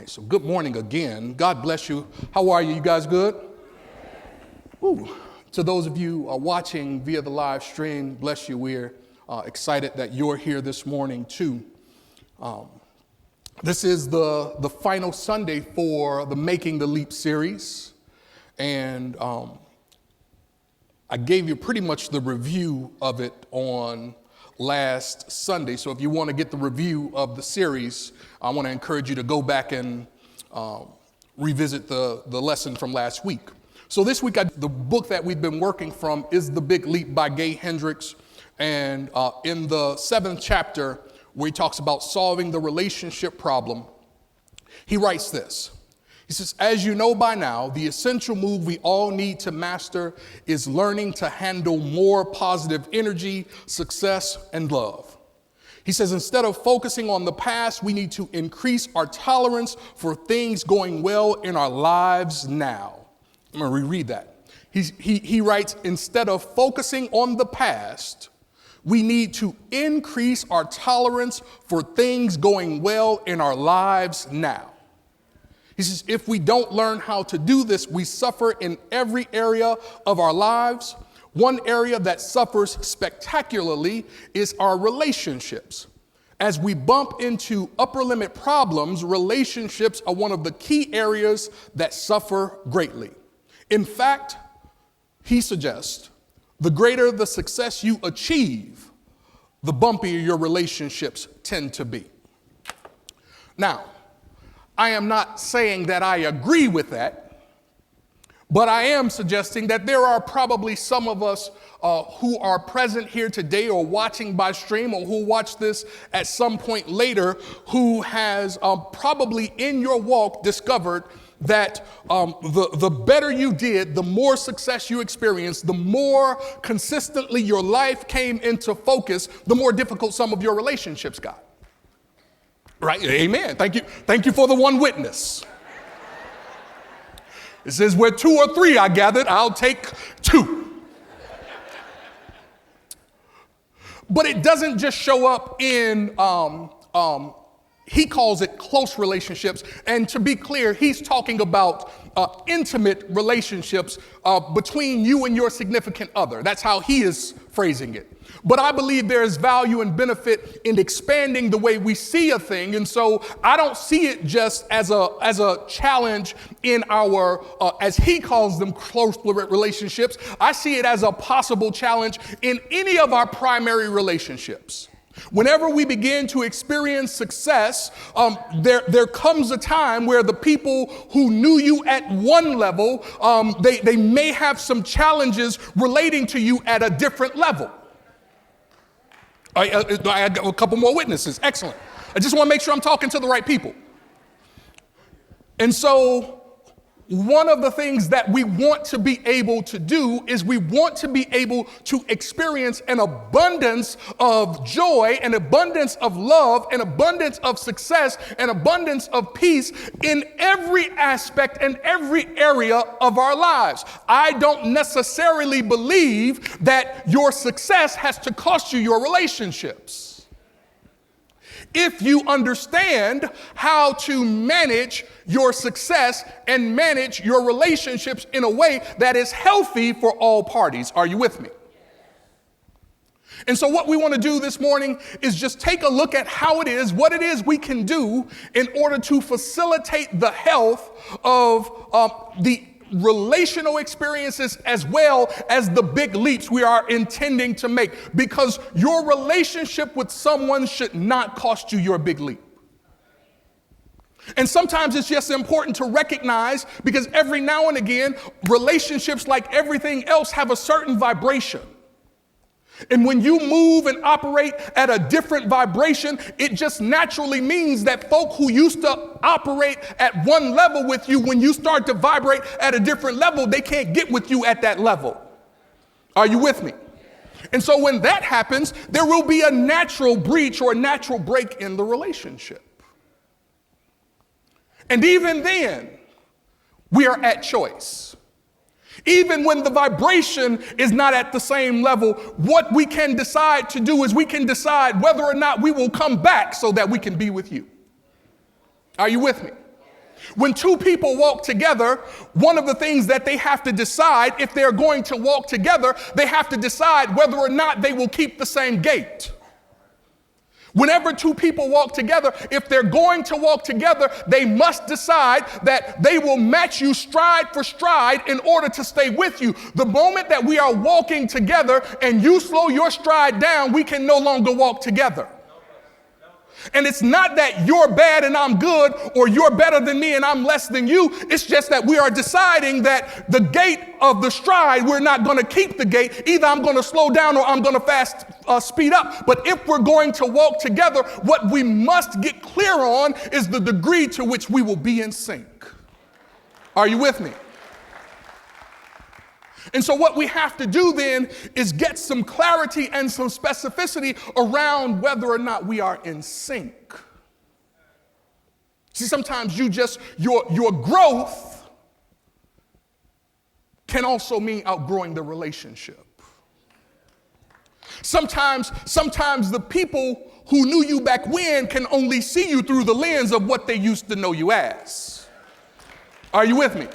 right, so good morning again. God bless you. How are you? You guys good? Ooh. To those of you watching via the live stream, bless you. We're excited that you're here this morning too. This is the final Sunday for the Making the Leap series. And I gave you pretty much the review of it on last Sunday. So if you want to get the review of the series, I want to encourage you to go back and revisit the lesson from last week. So this week, the book that we've been working from is The Big Leap by Gay Hendricks. And in the 7th chapter, where he talks about solving the relationship problem, he writes this. He says, as you know by now, the essential move we all need to master is learning to handle more positive energy, success, and love. He says, instead of focusing on the past, we need to increase our tolerance for things going well in our lives now. I'm going to reread that. He writes, instead of focusing on the past, we need to increase our tolerance for things going well in our lives now. He says, if we don't learn how to do this, we suffer in every area of our lives. One area that suffers spectacularly is our relationships. As we bump into upper limit problems, relationships are one of the key areas that suffer greatly. In fact, he suggests, the greater the success you achieve, the bumpier your relationships tend to be. Now, I am not saying that I agree with that, but I am suggesting that there are probably some of us who are present here today or watching by stream or who watch this at some point later who has probably in your walk discovered that the better you did, the more success you experienced, the more consistently your life came into focus, the more difficult some of your relationships got. Right? Amen. Thank you. Thank you for the one witness. It says, where 2 or 3 are gathered, I'll take 2. But it doesn't just show up in, he calls it close relationships. And to be clear, he's talking about intimate relationships between you and your significant other. That's how he is phrasing it. But I believe there is value and benefit in expanding the way we see a thing. And so I don't see it just as a challenge in our, as he calls them, close relationships. I see it as a possible challenge in any of our primary relationships. Whenever we begin to experience success, there comes a time where the people who knew you at one level, they may have some challenges relating to you at a different level. I got a couple more witnesses. Excellent. I just want to make sure I'm talking to the right people. And so one of the things that we want to be able to do is we want to be able to experience an abundance of joy, an abundance of love, an abundance of success, an abundance of peace in every aspect and every area of our lives. I don't necessarily believe that your success has to cost you your relationships. If you understand how to manage your success and manage your relationships in a way that is healthy for all parties. Are you with me? And so what we want to do this morning is just take a look at how it is, what it is we can do in order to facilitate the health of the relational experiences as well as the big leaps we are intending to make, because your relationship with someone should not cost you your big leap. And sometimes it's just important to recognize, because every now and again, relationships, like everything else, have a certain vibration. And when you move and operate at a different vibration, it just naturally means that folk who used to operate at one level with you, when you start to vibrate at a different level, they can't get with you at that level. Are you with me? And so when that happens, there will be a natural breach or a natural break in the relationship. And even then, we are at choice. Even when the vibration is not at the same level, what we can decide to do is we can decide whether or not we will come back so that we can be with you. Are you with me? When two people walk together, one of the things that they have to decide, if they're going to walk together, they have to decide whether or not they will keep the same gait. Whenever two people walk together, if they're going to walk together, they must decide that they will match you stride for stride in order to stay with you. The moment that we are walking together and you slow your stride down, we can no longer walk together. And it's not that you're bad and I'm good, or you're better than me and I'm less than you. It's just that we are deciding that the gait of the stride, we're not going to keep the gait. Either I'm going to slow down or I'm going to speed up. But if we're going to walk together, what we must get clear on is the degree to which we will be in sync. Are you with me? And so what we have to do then is get some clarity and some specificity around whether or not we are in sync. See, sometimes your growth can also mean outgrowing the relationship. Sometimes the people who knew you back when can only see you through the lens of what they used to know you as. Are you with me?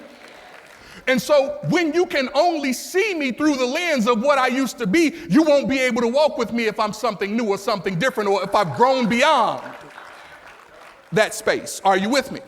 And so when you can only see me through the lens of what I used to be, you won't be able to walk with me if I'm something new or something different, or if I've grown beyond that space. Are you with me?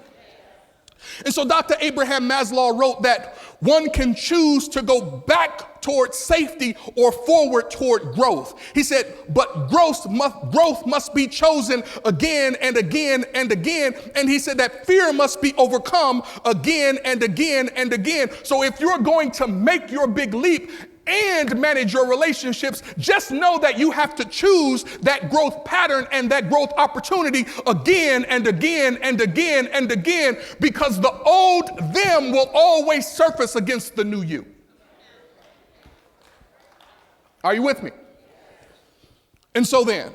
And so Dr. Abraham Maslow wrote that one can choose to go back toward safety or forward toward growth. He said, but growth must be chosen again and again and again. And he said that fear must be overcome again and again and again. So if you're going to make your big leap and manage your relationships, just know that you have to choose that growth pattern and that growth opportunity again and again and again and again, because the old them will always surface against the new you. Are you with me? And so then,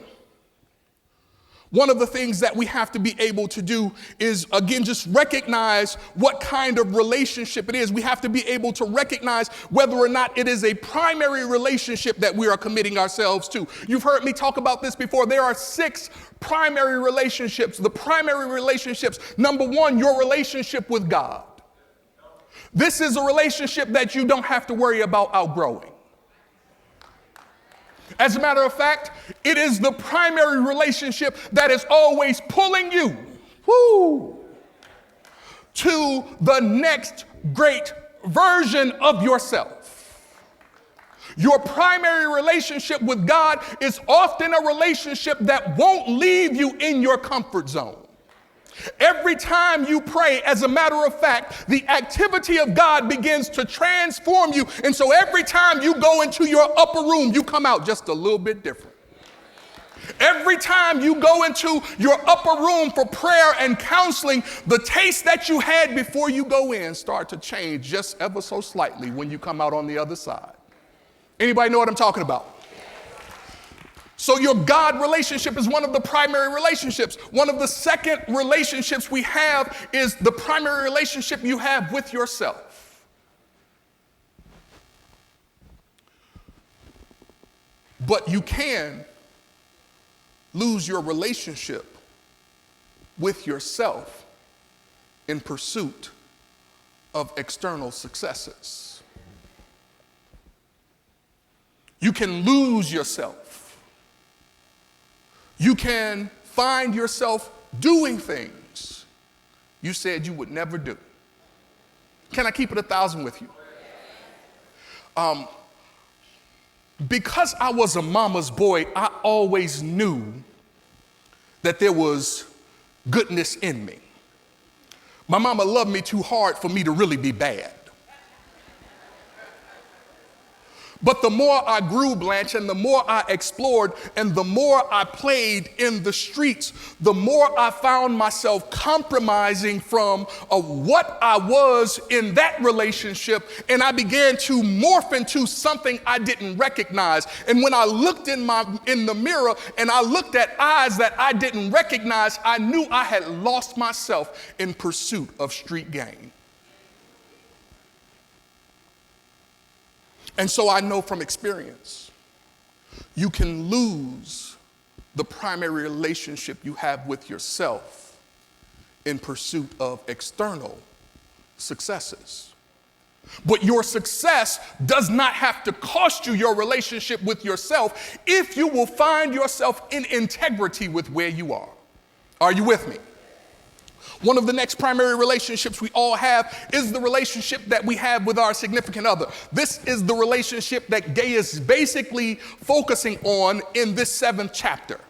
one of the things that we have to be able to do is, again, just recognize what kind of relationship it is. We have to be able to recognize whether or not it is a primary relationship that we are committing ourselves to. You've heard me talk about this before. There are 6 primary relationships. The primary relationships, number 1, your relationship with God. This is a relationship that you don't have to worry about outgrowing. As a matter of fact, it is the primary relationship that is always pulling you to the next great version of yourself. Your primary relationship with God is often a relationship that won't leave you in your comfort zone. Every time you pray, as a matter of fact, the activity of God begins to transform you. And so every time you go into your upper room, you come out just a little bit different. Every time you go into your upper room for prayer and counseling, the taste that you had before you go in start to change just ever so slightly when you come out on the other side. Anybody know what I'm talking about? So your God relationship is one of the primary relationships. One of the second relationships we have is the primary relationship you have with yourself. But you can lose your relationship with yourself in pursuit of external successes. You can lose yourself. You can find yourself doing things you said you would never do. Can I keep it 1,000 with you? Because I was a mama's boy, I always knew that there was goodness in me. My mama loved me too hard for me to really be bad. But the more I grew, Blanche, and the more I explored, and the more I played in the streets, the more I found myself compromising from what I was in that relationship, and I began to morph into something I didn't recognize. And when I looked in the mirror and I looked at eyes that I didn't recognize, I knew I had lost myself in pursuit of street gain. And so I know from experience, you can lose the primary relationship you have with yourself in pursuit of external successes. But your success does not have to cost you your relationship with yourself if you will find yourself in integrity with where you are. Are you with me? One of the next primary relationships we all have is the relationship that we have with our significant other. This is the relationship that Gay is basically focusing on in this 7th chapter.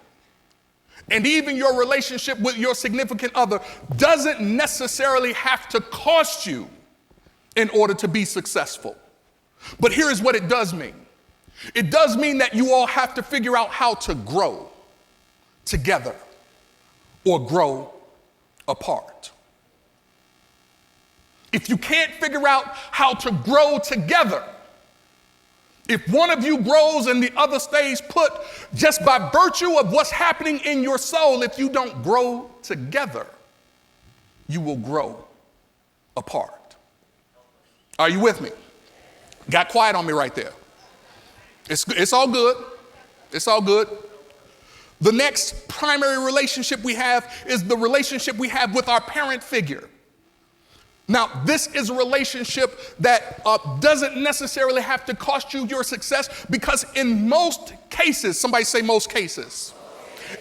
And even your relationship with your significant other doesn't necessarily have to cost you in order to be successful. But here is what it does mean. It does mean that you all have to figure out how to grow together or grow apart. If you can't figure out how to grow together, if one of you grows and the other stays put, just by virtue of what's happening in your soul, if you don't grow together, you will grow apart. Are you with me? Got quiet on me right there. It's all good. It's all good. The next primary relationship we have is the relationship we have with our parent figure. Now, this is a relationship that doesn't necessarily have to cost you your success, because in most cases, somebody say most cases.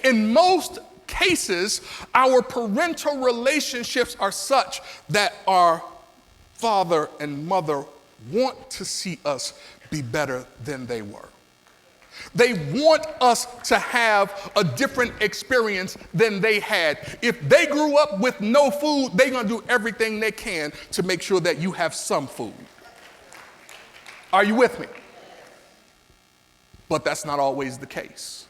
In most cases, our parental relationships are such that our father and mother want to see us be better than they were. They want us to have a different experience than they had. If they grew up with no food, they're going to do everything they can to make sure that you have some food. Are you with me? But that's not always the case.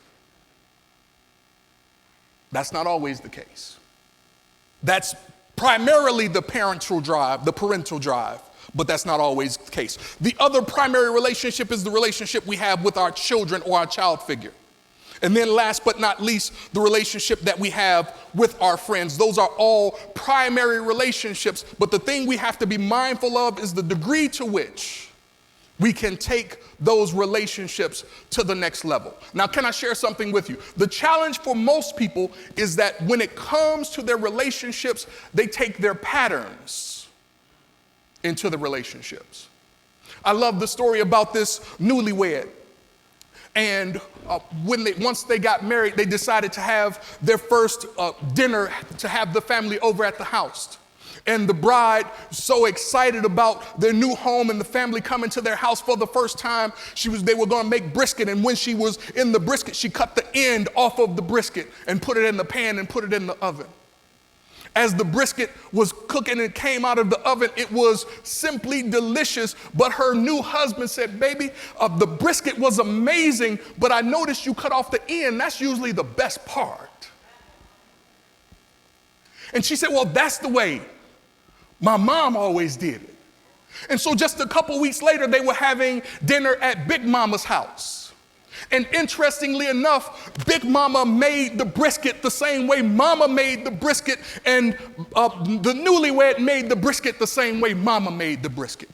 That's not always the case. That's primarily the parental drive, but that's not always the case. The other primary relationship is the relationship we have with our children or our child figure. And then last but not least, the relationship that we have with our friends. Those are all primary relationships, but the thing we have to be mindful of is the degree to which we can take those relationships to the next level. Now, can I share something with you? The challenge for most people is that when it comes to their relationships, they take their patterns into the relationships. I love the story about this newlywed. And once they got married, they decided to have their first dinner to have the family over at the house. And the bride, so excited about their new home and the family coming to their house for the first time, they were going to make brisket. And when she was in the brisket, she cut the end off of the brisket and put it in the pan and put it in the oven. As the brisket was cooking and came out of the oven, it was simply delicious. But her new husband said, "Baby, the brisket was amazing, but I noticed you cut off the end. That's usually the best part." And she said, "Well, that's the way my mom always did it." And so just a couple weeks later, they were having dinner at Big Mama's house. And interestingly enough, Big Mama made the brisket the same way Mama made the brisket, and the newlywed made the brisket the same way Mama made the brisket.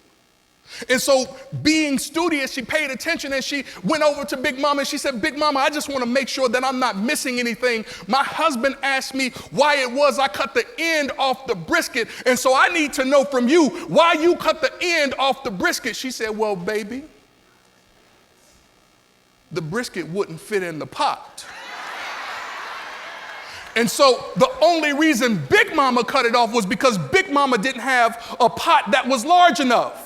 And so being studious, she paid attention and she went over to Big Mama and she said, "Big Mama, I just want to make sure that I'm not missing anything. My husband asked me why it was I cut the end off the brisket, and so I need to know from you why you cut the end off the brisket." She said, "Well, baby, the brisket wouldn't fit in the pot. And so the only reason Big Mama cut it off was because Big Mama didn't have a pot that was large enough."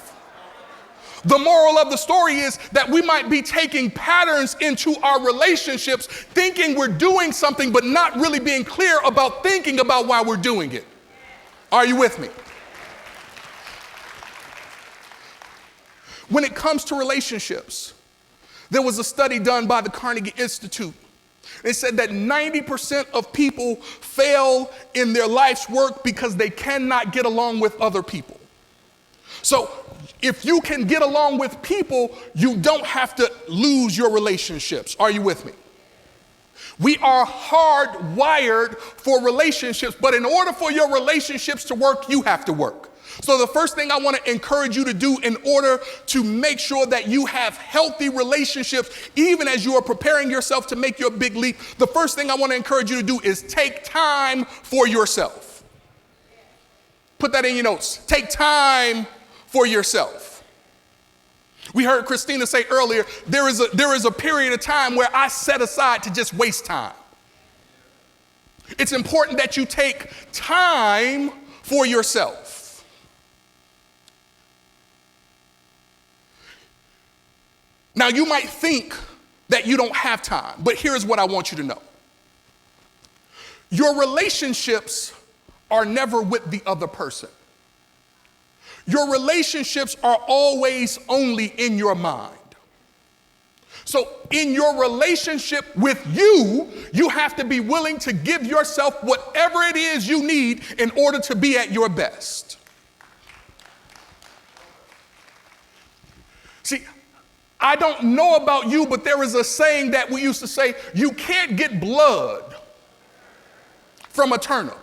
The moral of the story is that we might be taking patterns into our relationships, thinking we're doing something, but not really being clear about thinking about why we're doing it. Are you with me? When it comes to relationships, there was a study done by the Carnegie Institute. It said that 90% of people fail in their life's work because they cannot get along with other people. So if you can get along with people, you don't have to lose your relationships. Are you with me? We are hardwired for relationships, but in order for your relationships to work, you have to work. So the first thing I want to encourage you to do in order to make sure that you have healthy relationships, even as you are preparing yourself to make your big leap, the first thing I want to encourage you to do is take time for yourself. Put that in your notes. Take time for yourself. We heard Christina say earlier, there is a period of time where I set aside to just waste time. It's important that you take time for yourself. Now, you might think that you don't have time, but here's what I want you to know. Your relationships are never with the other person. Your relationships are always only in your mind. So in your relationship with you, you have to be willing to give yourself whatever it is you need in order to be at your best. See, I don't know about you, but there is a saying that we used to say, you can't get blood from a turnip.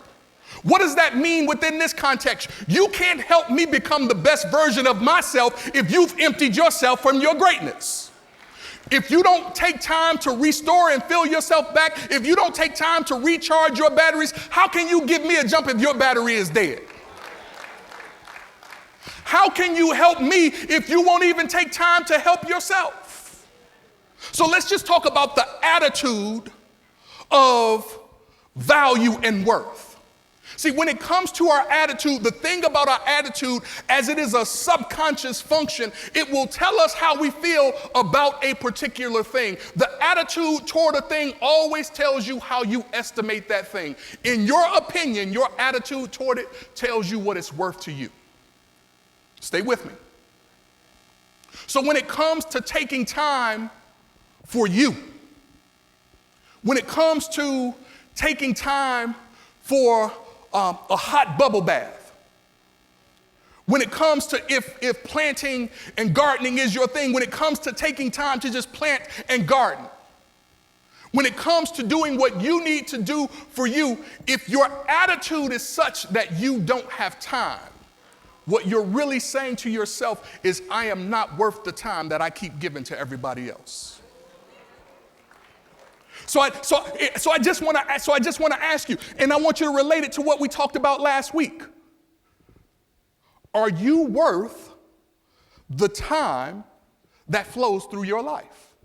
What does that mean within this context? You can't help me become the best version of myself if you've emptied yourself from your greatness. If you don't take time to restore and fill yourself back, if you don't take time to recharge your batteries, how can you give me a jump if your battery is dead? How can you help me if you won't even take time to help yourself? So let's just talk about the attitude of value and worth. See, when it comes to our attitude, the thing about our attitude, as it is a subconscious function, it will tell us how we feel about a particular thing. The attitude toward a thing always tells you how you estimate that thing. In your opinion, your attitude toward it tells you what it's worth to you. Stay with me. So when it comes to taking time for you, when it comes to taking time for a hot bubble bath, when it comes to if planting and gardening is your thing, when it comes to taking time to just plant and garden, when it comes to doing what you need to do for you, if your attitude is such that you don't have time, what you're really saying to yourself is, I am not worth the time that I keep giving to everybody else. So I just want to ask you, and I want you to relate it to what we talked about last week. Are you worth the time that flows through your life?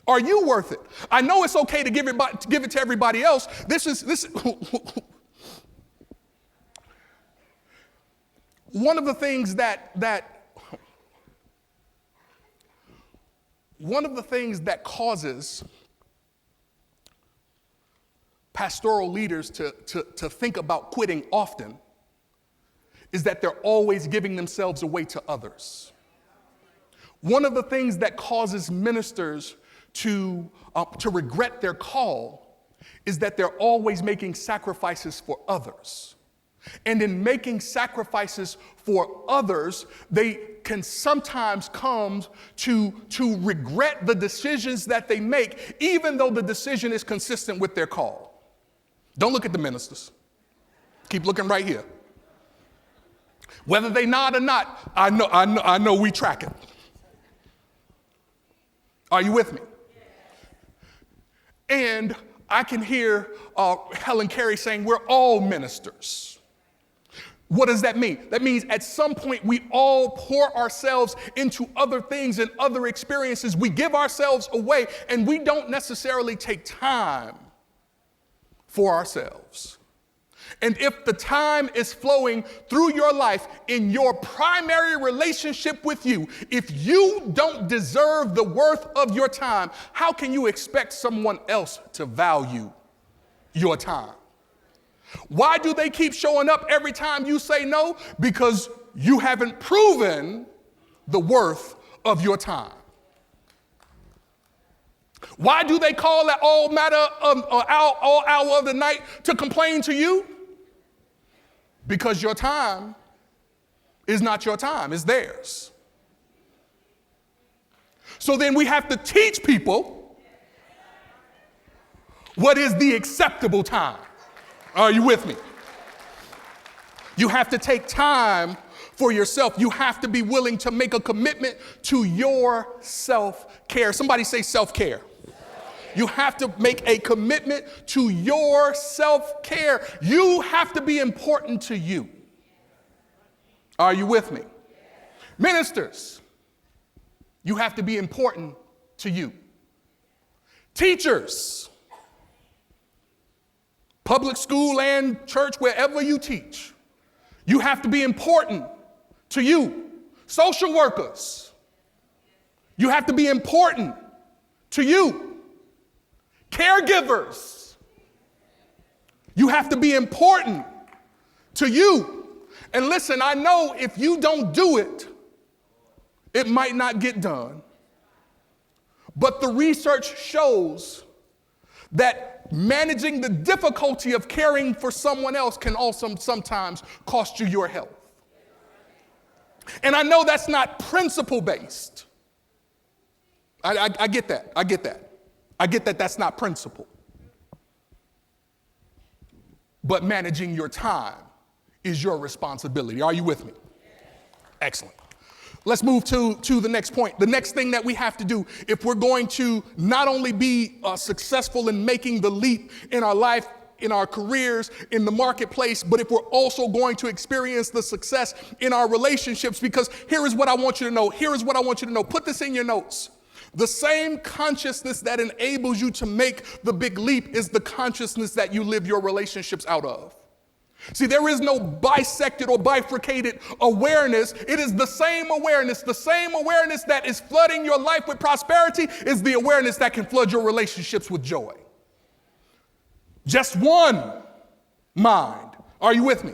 Are you worth it? I know it's okay to give it to everybody else. One of the things that causes pastoral leaders to think about quitting often is that they're always giving themselves away to others. One of the things that causes ministers to regret their call is that they're always making sacrifices for others. And in making sacrifices for others, they can sometimes come to regret the decisions that they make, even though the decision is consistent with their call. Don't look at the ministers. Keep looking right here. Whether they nod or not, I know we track it. Are you with me? And I can hear Helen Carey saying, we're all ministers. What does that mean? That means at some point we all pour ourselves into other things and other experiences. We give ourselves away, and we don't necessarily take time for ourselves. And if the time is flowing through your life in your primary relationship with you, if you don't deserve the worth of your time, how can you expect someone else to value your time? Why do they keep showing up every time you say no? Because you haven't proven the worth of your time. Why do they call at all hour of the night to complain to you? Because your time is not your time, it's theirs. So then we have to teach people what is the acceptable time. Are you with me? You have to take time for yourself. You have to be willing to make a commitment to your self-care. Somebody say self-care. You have to make a commitment to your self-care. You have to be important to you. Are you with me? Ministers, you have to be important to you. Teachers, public school and church, wherever you teach, you have to be important to you. Social workers, you have to be important to you. Caregivers, you have to be important to you. And listen, I know if you don't do it, it might not get done. But the research shows that managing the difficulty of caring for someone else can also sometimes cost you your health. And I know that's not principle-based. I get that. I get that. I get that that's not principle. But managing your time is your responsibility. Are you with me? Excellent. Let's move to the next point. The next thing that we have to do if we're going to not only be successful in making the leap in our life, in our careers, in the marketplace, but if we're also going to experience the success in our relationships, because here is what I want you to know. Here is what I want you to know. Put this in your notes. The same consciousness that enables you to make the big leap is the consciousness that you live your relationships out of. See, there is no bisected or bifurcated awareness. It is the same awareness. The same awareness that is flooding your life with prosperity is the awareness that can flood your relationships with joy. Just one mind. Are you with me?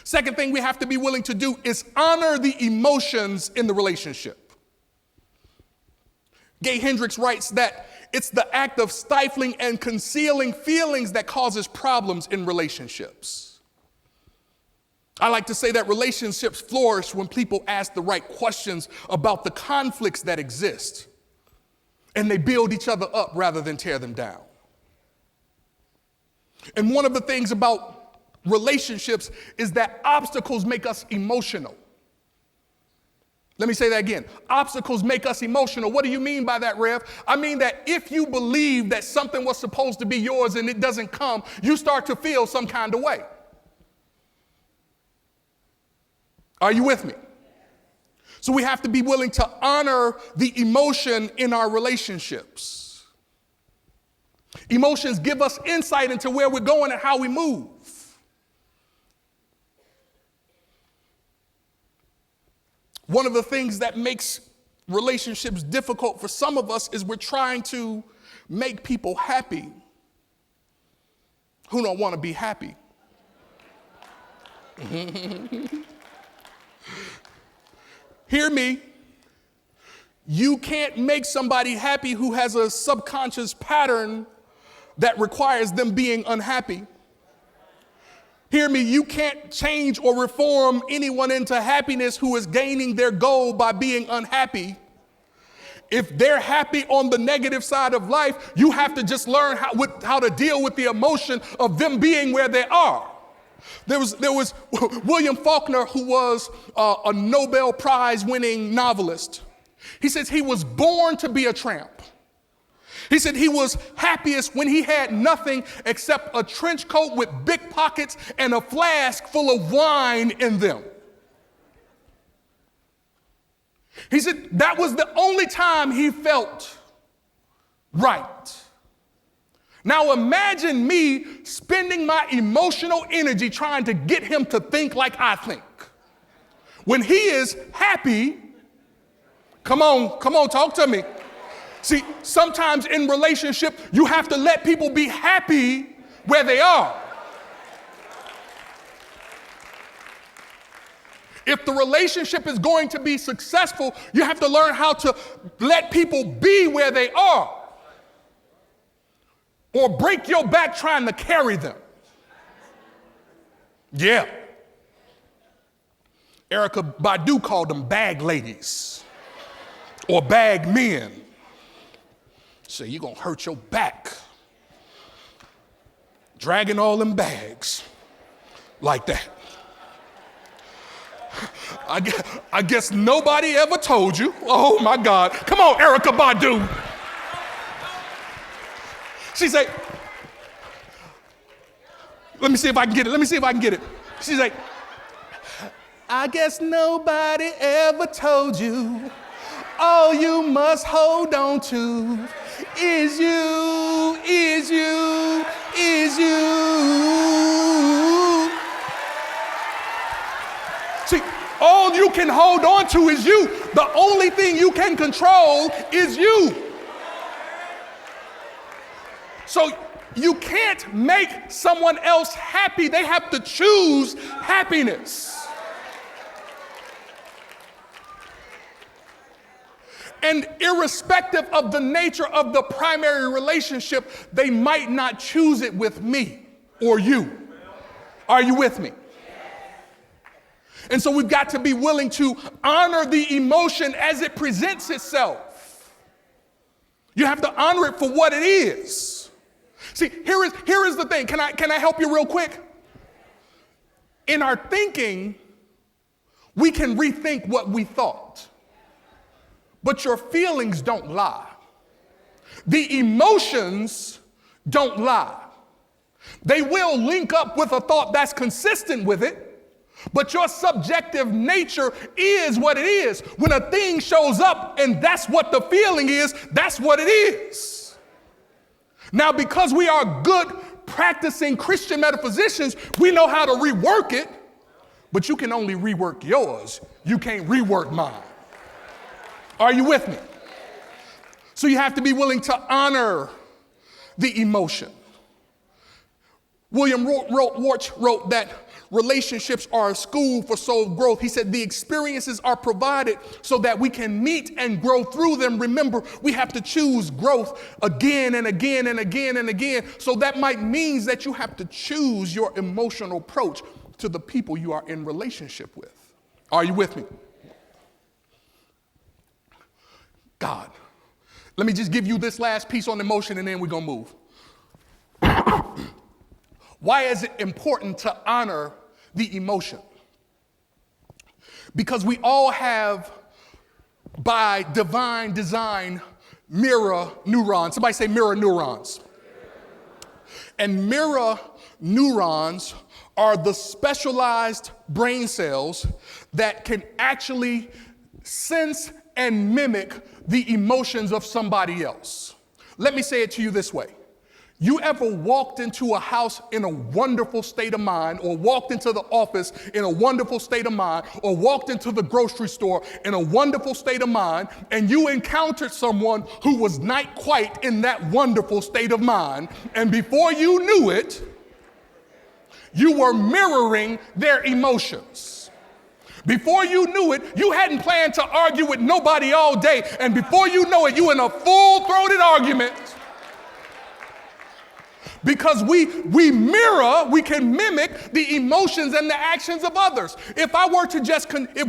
Second thing we have to be willing to do is honor the emotions in the relationship. Gay Hendricks writes that it's the act of stifling and concealing feelings that causes problems in relationships. I like to say that relationships flourish when people ask the right questions about the conflicts that exist, and they build each other up rather than tear them down. And one of the things about relationships is that obstacles make us emotional. Let me say that again. Obstacles make us emotional. What do you mean by that, Rev? I mean that if you believe that something was supposed to be yours and it doesn't come, you start to feel some kind of way. Are you with me? So we have to be willing to honor the emotion in our relationships. Emotions give us insight into where we're going and how we move. One of the things that makes relationships difficult for some of us is we're trying to make people happy who don't want to be happy. Hear me. You can't make somebody happy who has a subconscious pattern that requires them being unhappy. Hear me, you can't change or reform anyone into happiness who is gaining their goal by being unhappy. If they're happy on the negative side of life, you have to just learn how to deal with the emotion of them being where they are. There was William Faulkner, who was a Nobel Prize winning novelist. He says he was born to be a tramp. He said he was happiest when he had nothing except a trench coat with big pockets and a flask full of wine in them. He said that was the only time he felt right. Now imagine me spending my emotional energy trying to get him to think like I think. When he is happy, come on, talk to me. See, sometimes in relationship, you have to let people be happy where they are. If the relationship is going to be successful, you have to learn how to let people be where they are, or break your back trying to carry them. Yeah. Erykah Badu called them bag ladies or bag men. So you're going to hurt your back dragging all them bags like that. I guess nobody ever told you. Oh, my God. Come on, Erykah Badu. She said, let me see if I can get it. She's like, I guess nobody ever told you all you must hold on to is you, is you, is you. See, all you can hold on to is you. The only thing you can control is you. So you can't make someone else happy. They have to choose happiness. And irrespective of the nature of the primary relationship, they might not choose it with me or you. Are you with me? And so we've got to be willing to honor the emotion as it presents itself. You have to honor it for what it is. See, here is the thing. Can I help you real quick? In our thinking, we can rethink what we thought. But your feelings don't lie. The emotions don't lie. They will link up with a thought that's consistent with it, but your subjective nature is what it is. When a thing shows up and that's what the feeling is, that's what it is. Now, because we are good practicing Christian metaphysicians, we know how to rework it, but you can only rework yours. You can't rework mine. Are you with me? So you have to be willing to honor the emotion. William Warch wrote that relationships are a school for soul growth. He said the experiences are provided so that we can meet and grow through them. Remember, we have to choose growth again and again and again and again. So that might mean that you have to choose your emotional approach to the people you are in relationship with. Are you with me? God. Let me just give you this last piece on emotion and then we're going to move. Why is it important to honor the emotion? Because we all have, by divine design, mirror neurons. Somebody say mirror neurons. And mirror neurons are the specialized brain cells that can actually sense and mimic the emotions of somebody else. Let me say it to you this way. You ever walked into a house in a wonderful state of mind, or walked into the office in a wonderful state of mind, or walked into the grocery store in a wonderful state of mind, and you encountered someone who was not quite in that wonderful state of mind, and before you knew it, you were mirroring their emotions. Before you knew it, you hadn't planned to argue with nobody all day, and before you know it, you in a full-throated argument. Because we mirror, we can mimic the emotions and the actions of others. If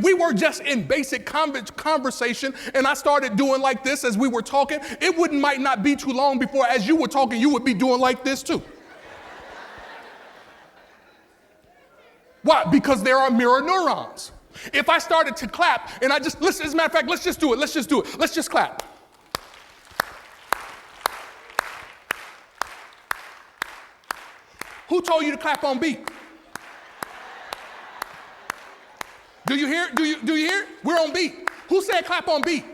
we were just in basic conversation and I started doing like this as we were talking, it might not be too long before as you were talking, you would be doing like this too. Why? Because there are mirror neurons. If I started to clap and listen, as a matter of fact, let's just do it. Let's just clap. Who told you to clap on beat? Do you hear? Do you hear? We're on beat. Who said clap on beat?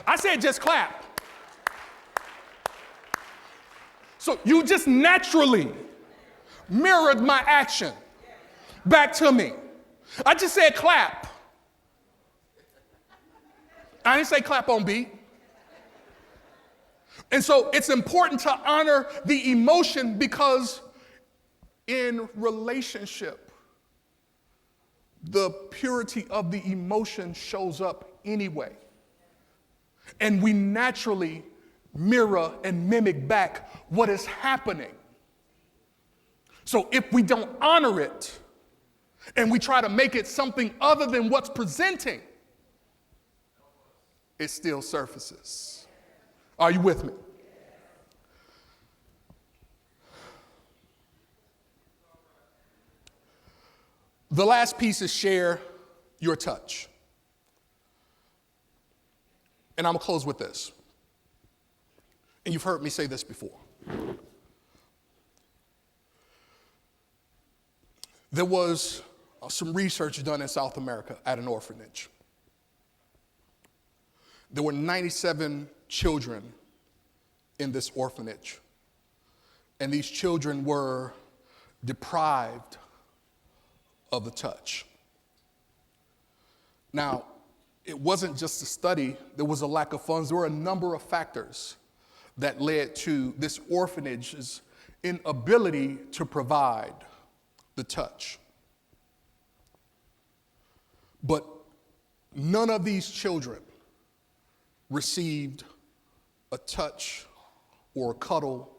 I said just clap. So you just naturally mirrored my action back to me. I just said clap. I didn't say clap on beat. And so it's important to honor the emotion because in relationship, the purity of the emotion shows up anyway. And we naturally mirror and mimic back what is happening. So if we don't honor it and we try to make it something other than what's presenting, it still surfaces. Are you with me? The last piece is share your touch. And I'm going to close with this. And you've heard me say this before. There was some research done in South America at an orphanage. There were 97 children in this orphanage, and these children were deprived of the touch. Now, it wasn't just a study, there was a lack of funds. There were a number of factors that led to this orphanage's inability to provide the touch. But none of these children received a touch or a cuddle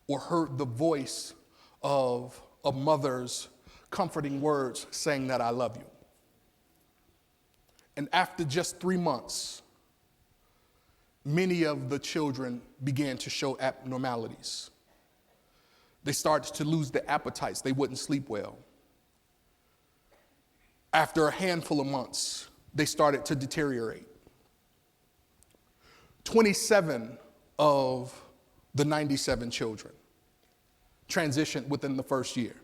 or heard the voice of a mother's comforting words saying that I love you. And after just 3 months, many of the children began to show abnormalities. They started to lose their appetites. They wouldn't sleep well. After a handful of months, they started to deteriorate. 27 of the 97 children transitioned within the first year.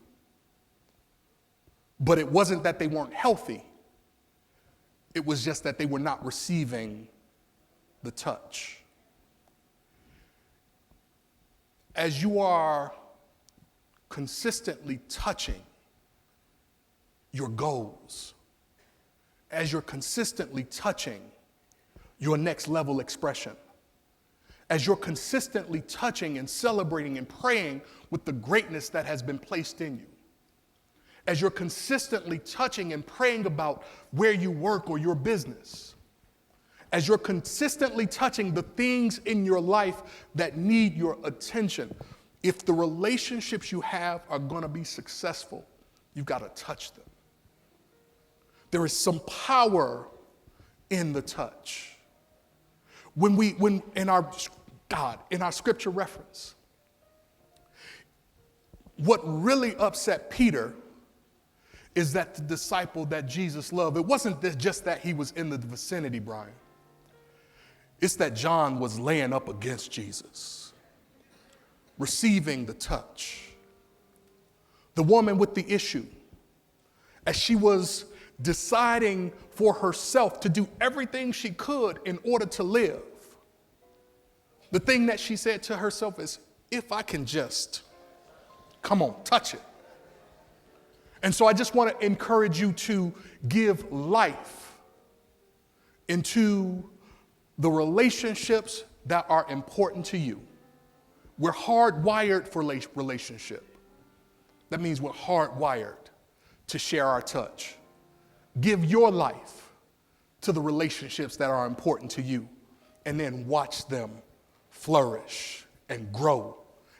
But it wasn't that they weren't healthy. It was just that they were not receiving the touch. As you are consistently touching your goals, as you're consistently touching your next level expression, as you're consistently touching and celebrating and praying with the greatness that has been placed in you, as you're consistently touching and praying about where you work or your business, as you're consistently touching the things in your life that need your attention, if the relationships you have are going to be successful, you've got to touch them. There is some power in the touch. When in our scripture reference, what really upset Peter is that the disciple that Jesus loved, it wasn't just that he was in the vicinity, Brian. It's that John was laying up against Jesus, receiving the touch. The woman with the issue, as she was deciding for herself to do everything she could in order to live, the thing that she said to herself is, if I can just, come on, touch it. And so I just want to encourage you to give life into the relationships that are important to you. We're hardwired for relationship. That means we're hardwired to share our touch. Give your life to the relationships that are important to you, and then watch them flourish and grow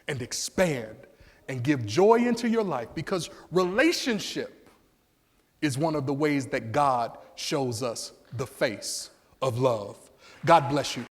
and expand and give joy into your life, because relationship is one of the ways that God shows us the face of love. God bless you.